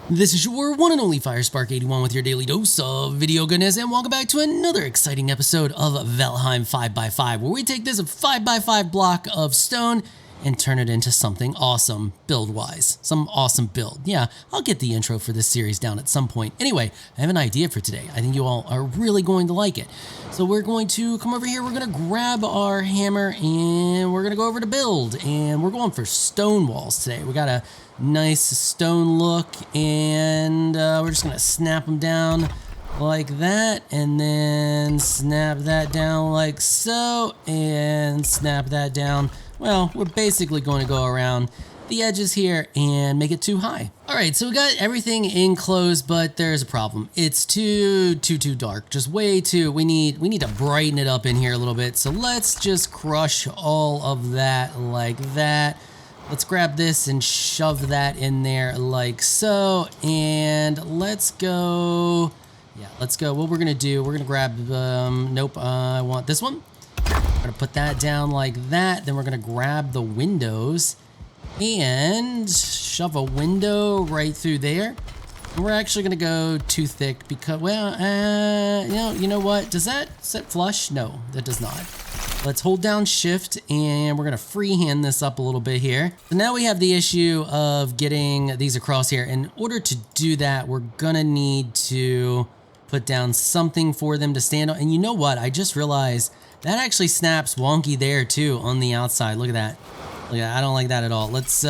This is your one and only FireSpark81 with your daily dose of video goodness, and welcome back to another exciting episode of Valheim 5x5, where we take this 5x5 block of stone and turn it into something awesome, build-wise. Some awesome build. Yeah, I'll get the intro for this series down at some point. Anyway, I have an idea for today. I think you all are really going to like it. So we're going to come over here, we're going to grab our hammer, and we're going to go over to build. And we're going for stone walls today. We got a nice stone look, and we're just going to snap them down like that, and then snap that down like so, and snap that down. Well, we're basically going to go around the edges here and make it too high. All right, so we got everything enclosed, but there's a problem. It's too dark, just way too. We need to brighten it up in here a little bit. So let's just crush all of that like that. Let's grab this and shove that in there like so, and let's go. Yeah, let's go. What we're gonna do, we're gonna grab, nope, I want this one. We're gonna put that down like that. Then we're gonna grab the windows and shove a window right through there. And we're actually gonna go too thick because, well, you know what? Does that set flush? No, that does not. Let's hold down shift and we're gonna freehand this up a little bit here. So now we have the issue of getting these across here. In order to do that, we're gonna need to put down something for them to stand on. And you know what? I just realized that actually snaps wonky there too on the outside. Look at that. Look at that. I don't like that at all. Let's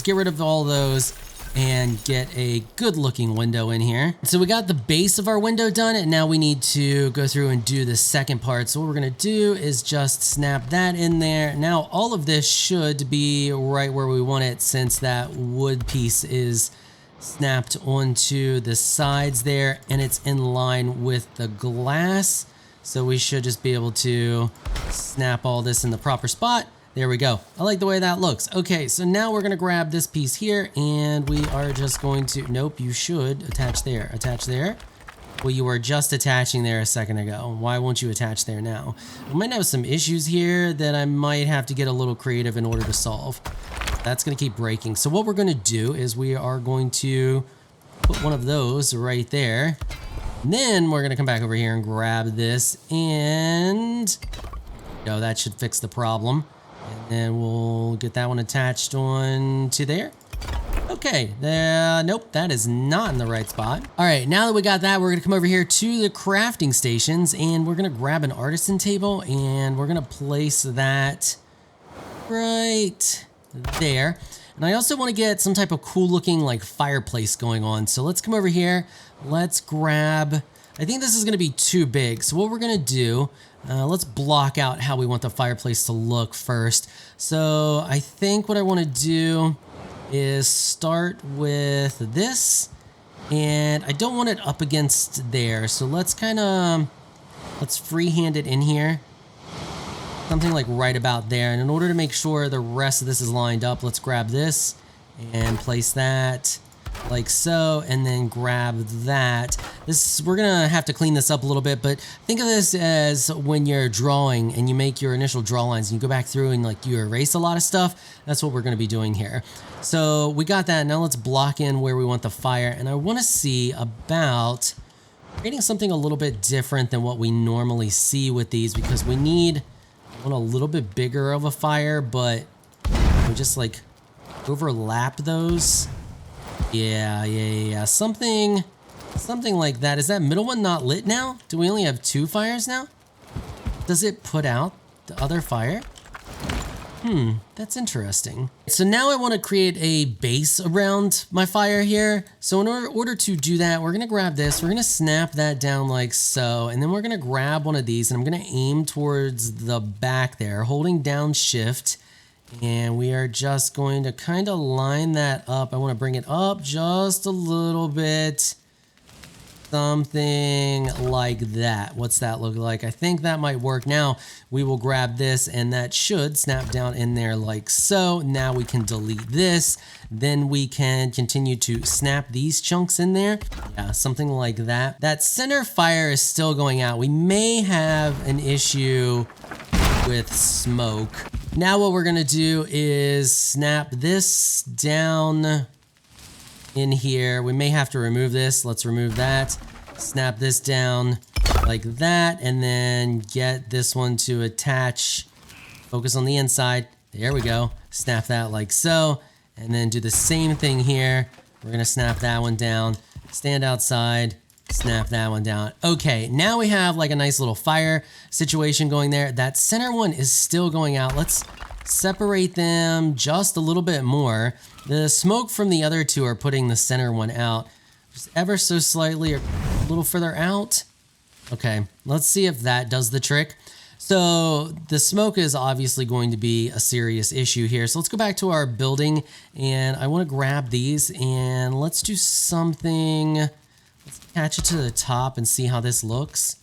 get rid of all those and get a good looking window in here. So we got the base of our window done, and now we need to go through and do the second part. So what we're gonna do is just snap that in there. Now all of this should be right where we want it, since that wood piece is snapped onto the sides there and it's in line with the glass. So we should just be able to snap all this in the proper spot. There we go. I like the way that looks. Okay, so now we're gonna grab this piece here and we are just going to, nope, you should attach there, attach there. Well, you were just attaching there a second ago. Why won't you attach there now? We might have some issues here that I might have to get a little creative in order to solve. That's gonna keep breaking. So what we're gonna do is we are going to put one of those right there. And then we're gonna come back over here and grab this, and that should fix the problem. And then we'll get that one attached on to there. Okay, nope, that is not in the right spot. All right, now that we got that, we're gonna come over here to the crafting stations, and we're gonna grab an artisan table, and we're gonna place that right there. And I also want to get some type of cool looking like fireplace going on. So let's come over here. Let's grab, I think this is going to be too big. So what we're going to do, let's block out how we want the fireplace to look first. So I think what I want to do is start with this, and I don't want it up against there. So let's let's freehand it in here. Something like right about there. And in order to make sure the rest of this is lined up, let's grab this and place that like so, and then grab that. We're gonna have to clean this up a little bit, but think of this as when you're drawing and you make your initial draw lines and you go back through and like you erase a lot of stuff. That's what we're gonna be doing here. So we got that. Now let's block in where we want the fire, and I want to see about creating something a little bit different than what we normally see with these, because we want a little bit bigger of a fire, but we just like overlap those. Yeah. Something like that. Is that middle one not lit now? Do we only have 2 fires now? Does it put out the other fire? That's interesting. So now I want to create a base around my fire here. So in order to do that, we're going to grab this, we're going to snap that down like so, and then we're going to grab one of these, and I'm going to aim towards the back there, holding down shift, and we are just going to kind of line that up. I want to bring it up just a little bit. Something like that. What's that look like? I think that might work. Now we will grab this, and that should snap down in there like so. Now we can delete this. Then we can continue to snap these chunks in there. Yeah, something like that. That center fire is still going out. We may have an issue with smoke. Now what we're gonna do is snap this down in here. We may have to remove this. Let's remove that. Snap this down like that, and then get this one to attach. Focus on the inside. There we go. Snap that like so, and then do the same thing here. We're gonna snap that one down. Stand outside. Snap that one down. Okay, now we have like a nice little fire situation going there. That center one is still going out. Let's separate them just a little bit more. The smoke from the other two are putting the center one out just ever so slightly, or a little further out. Okay, let's see if that does the trick. So the smoke is obviously going to be a serious issue here. So let's go back to our building, and I want to grab these, and let's do something. Let's attach it to the top and see how this looks.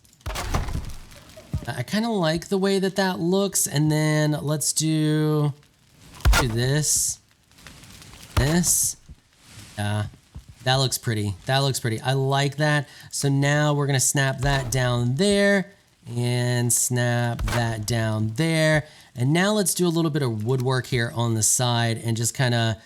I kind of like the way that that looks, and then let's do this. Yeah, that looks pretty. That looks pretty. I like that. So now we're gonna snap that down there and snap that down there. And now let's do a little bit of woodwork here on the side and just kind of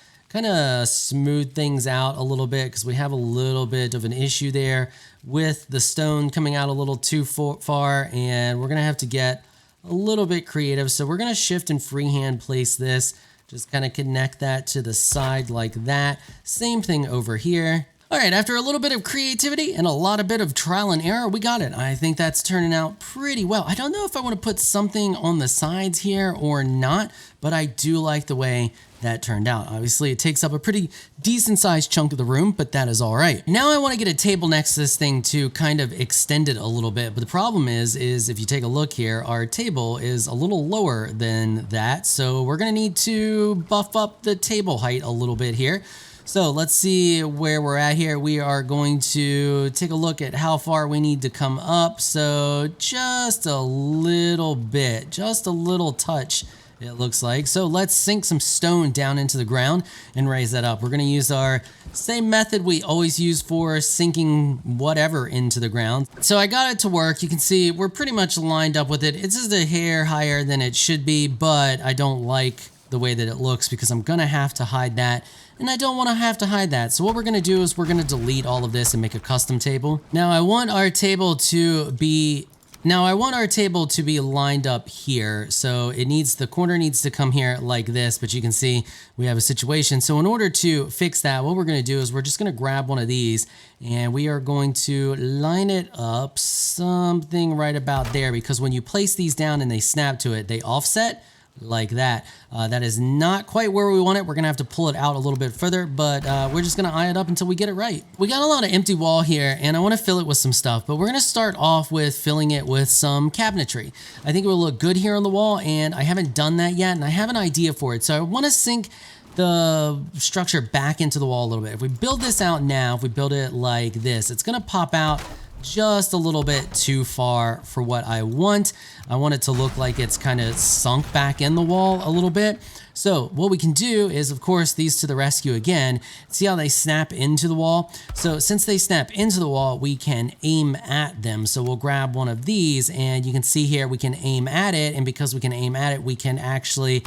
smooth things out a little bit, because we have a little bit of an issue there with the stone coming out a little too far, and we're gonna have to get a little bit creative. So we're gonna shift and freehand place this. Just kind of connect that to the side like that. Same thing over here. All right, after a little bit of creativity and a bit of trial and error, we got it. I think that's turning out pretty well. I don't know if I want to put something on the sides here or not, but I do like the way that turned out. Obviously, it takes up a pretty decent sized chunk of the room, but that is all right. Now I want to get a table next to this thing to kind of extend it a little bit. But the problem is if you take a look here, our table is a little lower than that. So we're going to need to buff up the table height a little bit here. So let's see where we're at here. We are going to take a look at how far we need to come up. So just a little bit, just a little touch, it looks like. So let's sink some stone down into the ground and raise that up. We're going to use our same method we always use for sinking whatever into the ground. So I got it to work. You can see we're pretty much lined up with it. It's just a hair higher than it should be, but I don't like the way that it looks because I'm going to have to hide that. And I don't want to have to hide that. So what we're going to do is we're going to delete all of this and make a custom table. Now I want our table to be lined up here. So the corner needs to come here like this, but you can see we have a situation. So in order to fix that, what we're going to do is we're just going to grab one of these and we are going to line it up something right about there, because when you place these down and they snap to it, they offset like that. That is not quite where we want it. We're gonna have to pull it out a little bit further, but we're just gonna eye it up until we get it right. We got a lot of empty wall here and I want to fill it with some stuff, but we're gonna start off with filling it with some cabinetry. I think it will look good here on the wall, and I haven't done that yet, and I have an idea for it. So I want to sink the structure back into the wall a little bit. If we build this out now, if we build it like this, it's gonna pop out just a little bit too far for what I want. I want it to look like it's kind of sunk back in the wall a little bit. So what we can do is, of course, these to the rescue again. See how they snap into the wall? So since they snap into the wall, we can aim at them. So we'll grab one of these and you can see here we can aim at it, and because we can aim at it, we can actually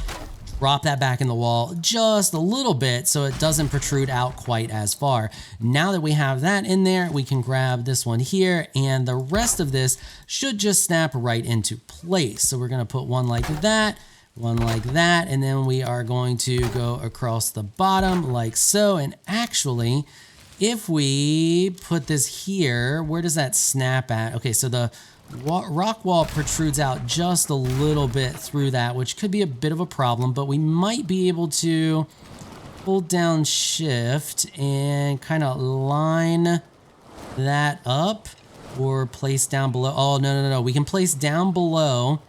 drop that back in the wall just a little bit so it doesn't protrude out quite as far. Now that we have that in there, we can grab this one here, and the rest of this should just snap right into place. So we're going to put one like that, and then we are going to go across the bottom like so. And actually, if we put this here, where does that snap at? Okay, so the rock wall protrudes out just a little bit through that, which could be a bit of a problem, but we might be able to hold down shift and kind of line that up, or place down below. Oh, no. We can place down below,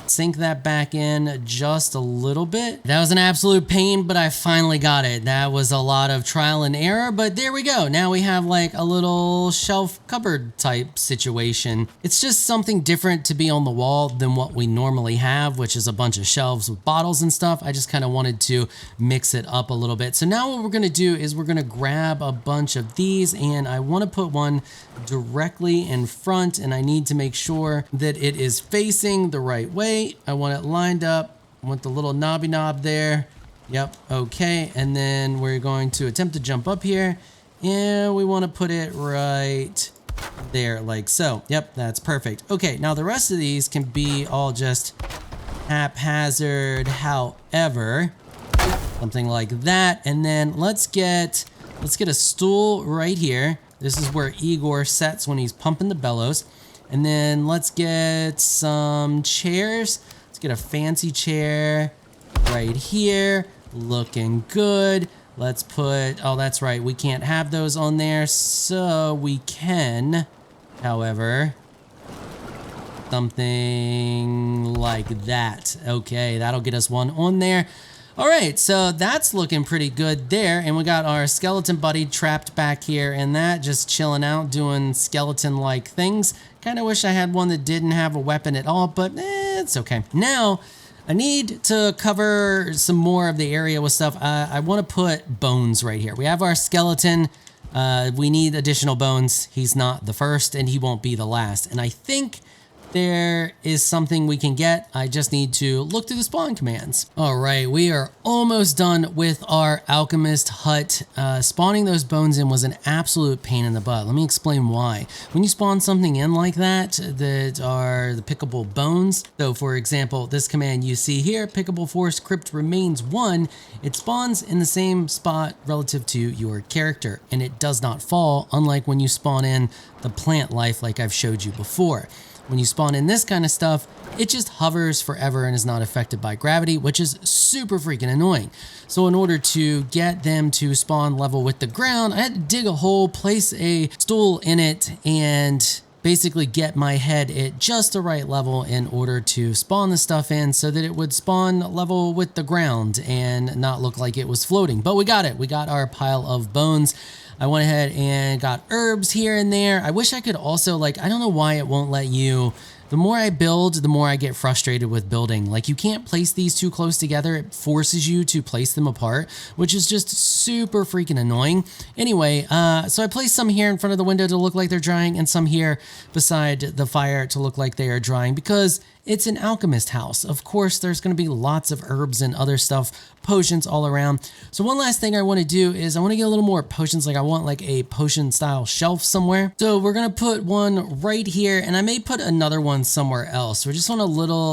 sink that back in just a little bit. That was an absolute pain, but I finally got it. That was a lot of trial and error, but there we go. Now we have like a little shelf cupboard type situation. It's just something different to be on the wall than what we normally have, which is a bunch of shelves with bottles and stuff. I just kind of wanted to mix it up a little bit. So now what we're going to do is we're going to grab a bunch of these, and I want to put one directly in front, and I need to make sure that it is facing the right way. I want it lined up. I want the little knobby knob there Yep, okay. And then we're going to attempt to jump up here. And we want to put it right there, like so. Yep, that's perfect. Okay, now the rest of these can be all just haphazard, however, something like that. And then let's get a stool right here. This is where Igor sets when he's pumping the bellows. And then let's get some chairs. Let's get a fancy chair right here. Looking good. Let's put, oh, that's right. We can't have those on there. So we can, however, something like that. Okay, that'll get us one on there. All right, so that's looking pretty good there. And we got our skeleton buddy trapped back here and that just chilling out, doing skeleton-like things. Kind of wish I had one that didn't have a weapon at all, but it's okay. Now, I need to cover some more of the area with stuff. I want to put bones right here. We have our skeleton. We need additional bones. He's not the first and he won't be the last. And I think there is something we can get. I just need to look through the spawn commands. All right, we are almost done with our alchemist hut. Spawning those bones in was an absolute pain in the butt. Let me explain why. When you spawn something in like that are the pickable bones. So for example, this command you see here, pickable force crypt remains 1, it spawns in the same spot relative to your character and it does not fall, unlike when you spawn in the plant life like I've showed you before. When you spawn in this kind of stuff, it just hovers forever and is not affected by gravity, which is super freaking annoying. So in order to get them to spawn level with the ground, I had to dig a hole, place a stool in it, and basically get my head at just the right level in order to spawn the stuff in so that it would spawn level with the ground and not look like it was floating. But we got it. We got our pile of bones. I went ahead and got herbs here and there. I wish I could also, like, I don't know why it won't let you. The more I build, the more I get frustrated with building. Like, you can't place these too close together. It forces you to place them apart, which is just super freaking annoying. Anyway, so I placed some here in front of the window to look like they're drying and some here beside the fire to look like they are drying because it's an alchemist house. Of course, there's going to be lots of herbs and other stuff, potions all around. So one last thing I want to do is I want to get a little more potions. Like I want like a potion style shelf somewhere. So we're going to put one right here and I may put another one somewhere else. We're just on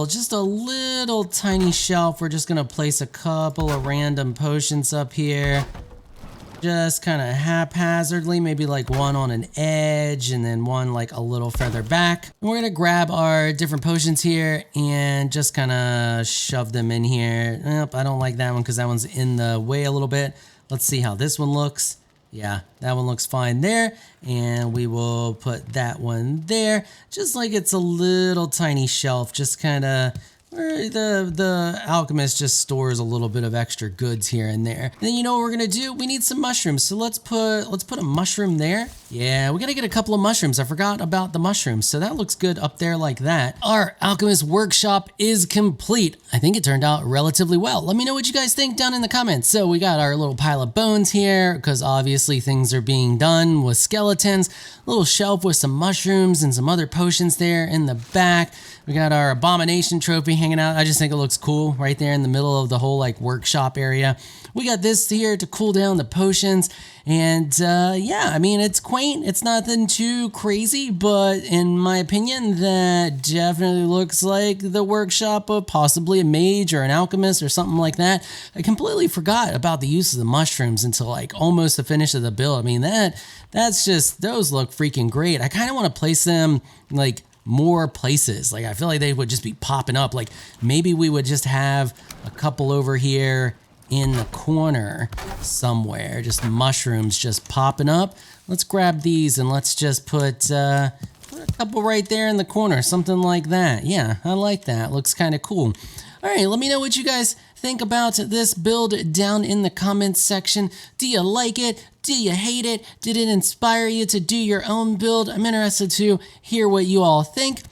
just a little tiny shelf. We're just going to place a couple of random potions up here. Just kind of haphazardly, maybe like one on an edge and then one like a little further back. And we're gonna grab our different potions here and just kind of shove them in here. Nope, I don't like that one because that one's in the way a little bit. Let's see how this one looks. Yeah, that one looks fine there. And we will put that one there. Just like it's a little tiny shelf, just kind of where the alchemist just stores a little bit of extra goods here and there. And then you know what we're gonna do? We need some mushrooms. So let's put a mushroom there. Yeah, we gotta get a couple of mushrooms. I forgot about the mushrooms. So that looks good up there like that. Our alchemist workshop is complete. I think it turned out relatively well. Let me know what you guys think down in the comments. So we got our little pile of bones here because obviously things are being done with skeletons. A little shelf with some mushrooms and some other potions there in the back. We got our abomination trophy hanging out. I just think it looks cool right there in the middle of the whole like workshop area. We got this here to cool down the potions. And yeah, I mean, it's quaint. It's nothing too crazy, but in my opinion, that definitely looks like the workshop of possibly a mage or an alchemist or something like that. I completely forgot about the use of the mushrooms until like almost the finish of the build. I mean, that's just, those look freaking great. I kind of want to place them like more places. Like I feel like they would just be popping up. Like maybe we would just have a couple over here in the corner somewhere, just mushrooms just popping up. Let's grab these and let's just put a couple right there in the corner, something like that. Yeah, I like that. Looks kind of cool. All right, let me know what you guys think about this build down in the comments section. Do you like it? Do you hate it? Did it inspire you to do your own build? I'm interested to hear what you all think.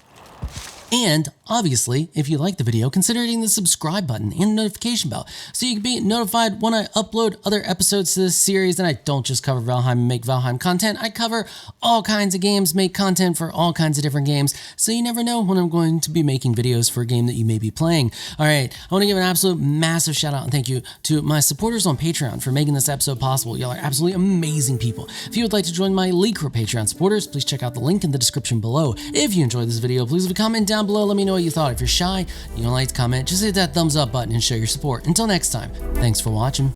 And Obviously, if you like the video, consider hitting the subscribe button and notification bell so you can be notified when I upload other episodes to this series. And I don't just cover Valheim and make Valheim content. I cover all kinds of games, make content for all kinds of different games, so you never know when I'm going to be making videos for a game that you may be playing. All right, I want to give an absolute massive shout out and thank you to my supporters on Patreon for making this episode possible. Y'all are absolutely amazing people. If you would like to join my elite crew of Patreon supporters, please check out the link in the description below. If you enjoyed this video, please leave a comment down below. Let me know what you thought. If you're shy, you don't like to comment, just hit that thumbs up button and show your support. Until next time, thanks for watching.